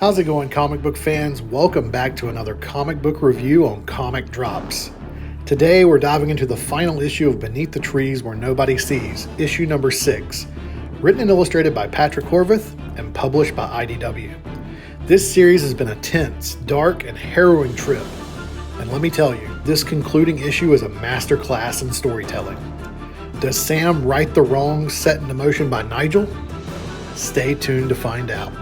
How's it going, comic book fans? Welcome back to another comic book review on Comic Drops. Today we're diving into the final issue of Beneath the Trees Where Nobody Sees, issue number 6, written and illustrated by Patrick Horvath and published by IDW. This series has been a tense, dark, and harrowing trip, and let me tell you, this concluding issue is a masterclass in storytelling. Does Sam right the wrongs set into motion by Nigel? Stay tuned to find out.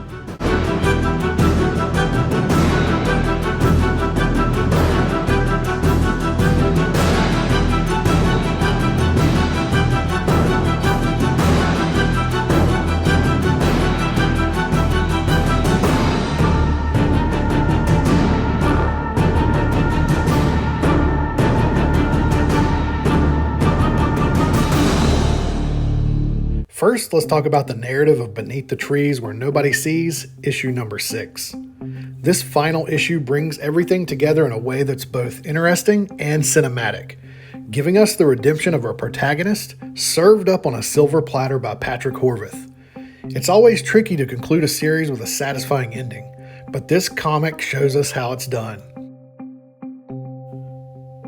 First, let's talk about the narrative of Beneath the Trees Where Nobody Sees, issue number 6. This final issue brings everything together in a way that's both interesting and cinematic, giving us the redemption of our protagonist, served up on a silver platter by Patrick Horvath. It's always tricky to conclude a series with a satisfying ending, but this comic shows us how it's done.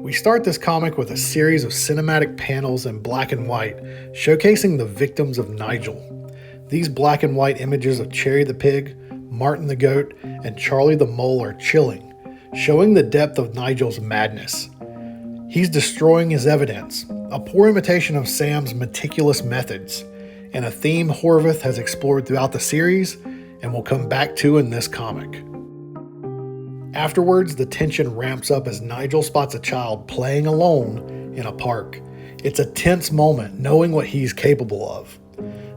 We start this comic with a series of cinematic panels in black and white, showcasing the victims of Nigel. These black and white images of Cherry the pig, Martin the goat, and Charlie the mole are chilling, showing the depth of Nigel's madness. He's destroying his evidence, a poor imitation of Sam's meticulous methods, and a theme Horvath has explored throughout the series and will come back to in this comic. Afterwards, the tension ramps up as Nigel spots a child playing alone in a park. It's a tense moment, knowing what he's capable of.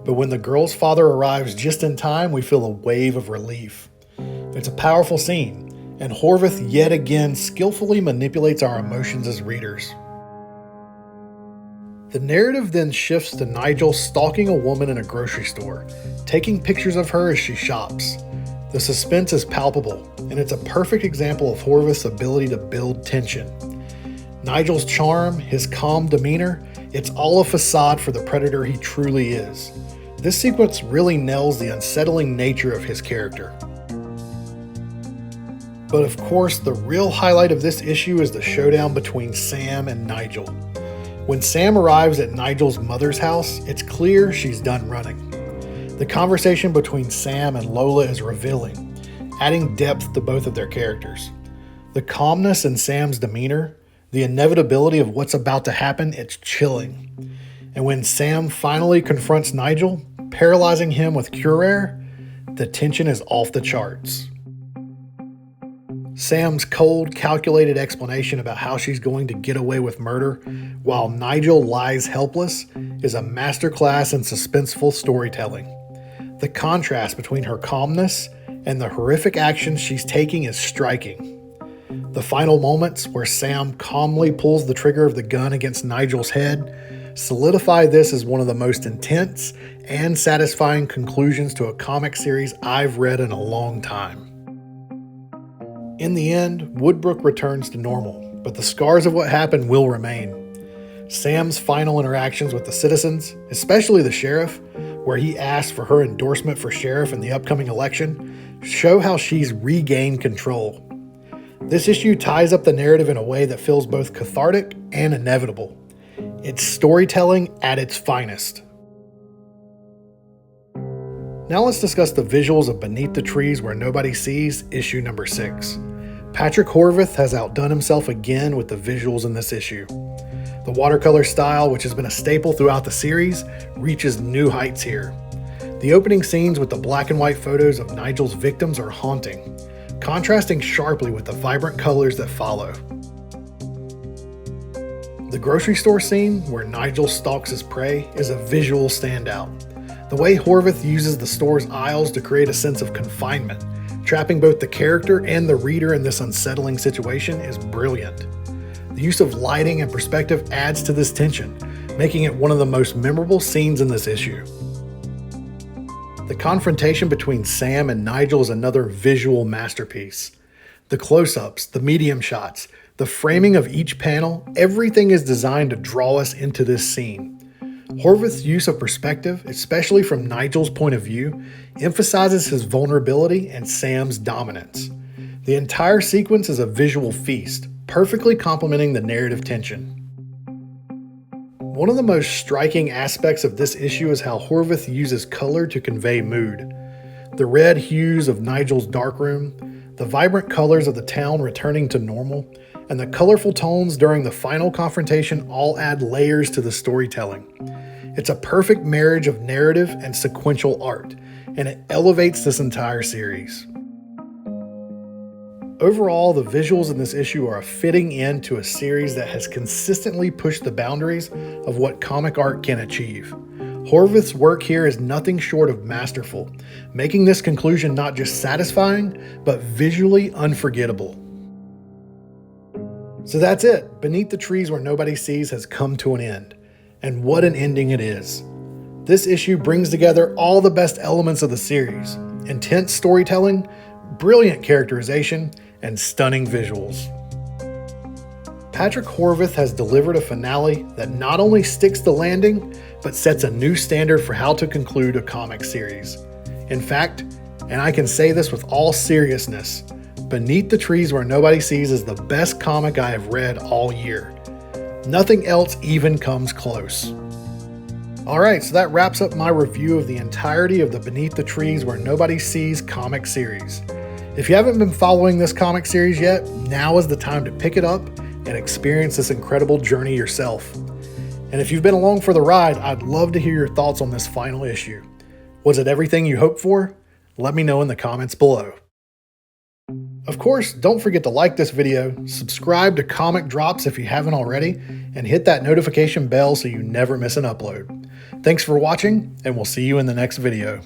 But when the girl's father arrives just in time, we feel a wave of relief. It's a powerful scene, and Horvath yet again skillfully manipulates our emotions as readers. The narrative then shifts to Nigel stalking a woman in a grocery store, taking pictures of her as she shops. The suspense is palpable, and it's a perfect example of Horvath's ability to build tension. Nigel's charm, his calm demeanor, it's all a facade for the predator he truly is. This sequence really nails the unsettling nature of his character. But of course, the real highlight of this issue is the showdown between Sam and Nigel. When Sam arrives at Nigel's mother's house, it's clear she's done running. The conversation between Sam and Lola is revealing, adding depth to both of their characters. The calmness in Sam's demeanor, the inevitability of what's about to happen, it's chilling. And when Sam finally confronts Nigel, paralyzing him with cure air, the tension is off the charts. Sam's cold, calculated explanation about how she's going to get away with murder, while Nigel lies helpless, is a masterclass in suspenseful storytelling. The contrast between her calmness and the horrific actions she's taking is striking. The final moments where Sam calmly pulls the trigger of the gun against Nigel's head solidify this as one of the most intense and satisfying conclusions to a comic series I've read in a long time. In the end, Woodbrook returns to normal, but the scars of what happened will remain. Sam's final interactions with the citizens, especially the sheriff, where he asks for her endorsement for sheriff in the upcoming election, show how she's regained control. This issue ties up the narrative in a way that feels both cathartic and inevitable. It's storytelling at its finest. Now let's discuss the visuals of Beneath the Trees Where Nobody Sees, issue number 6. Patrick Horvath has outdone himself again with the visuals in this issue. The watercolor style, which has been a staple throughout the series, reaches new heights here. The opening scenes with the black and white photos of Nigel's victims are haunting, contrasting sharply with the vibrant colors that follow. The grocery store scene, where Nigel stalks his prey, is a visual standout. The way Horvath uses the store's aisles to create a sense of confinement, trapping both the character and the reader in this unsettling situation, is brilliant. The use of lighting and perspective adds to this tension, making it one of the most memorable scenes in this issue. The confrontation between Sam and Nigel is another visual masterpiece. The close-ups, the medium shots, the framing of each panel, everything is designed to draw us into this scene. Horvath's use of perspective, especially from Nigel's point of view, emphasizes his vulnerability and Sam's dominance. The entire sequence is a visual feast, perfectly complementing the narrative tension. One of the most striking aspects of this issue is how Horvath uses color to convey mood. The red hues of Nigel's darkroom, the vibrant colors of the town returning to normal, and the colorful tones during the final confrontation all add layers to the storytelling. It's a perfect marriage of narrative and sequential art, and it elevates this entire series. Overall, the visuals in this issue are a fitting end to a series that has consistently pushed the boundaries of what comic art can achieve. Horvath's work here is nothing short of masterful, making this conclusion not just satisfying, but visually unforgettable. So that's it. Beneath the Trees Where Nobody Sees has come to an end. And what an ending it is. This issue brings together all the best elements of the series: intense storytelling, brilliant characterization, and stunning visuals. Patrick Horvath has delivered a finale that not only sticks the landing, but sets a new standard for how to conclude a comic series. In fact, and I can say this with all seriousness, Beneath the Trees Where Nobody Sees is the best comic I have read all year. Nothing else even comes close. Alright, so that wraps up my review of the entirety of the Beneath the Trees Where Nobody Sees comic series. If you haven't been following this comic series yet, now is the time to pick it up and experience this incredible journey yourself. And if you've been along for the ride, I'd love to hear your thoughts on this final issue. Was it everything you hoped for? Let me know in the comments below. Of course, don't forget to like this video, subscribe to Comic Drops if you haven't already, and hit that notification bell so you never miss an upload. Thanks for watching, and we'll see you in the next video.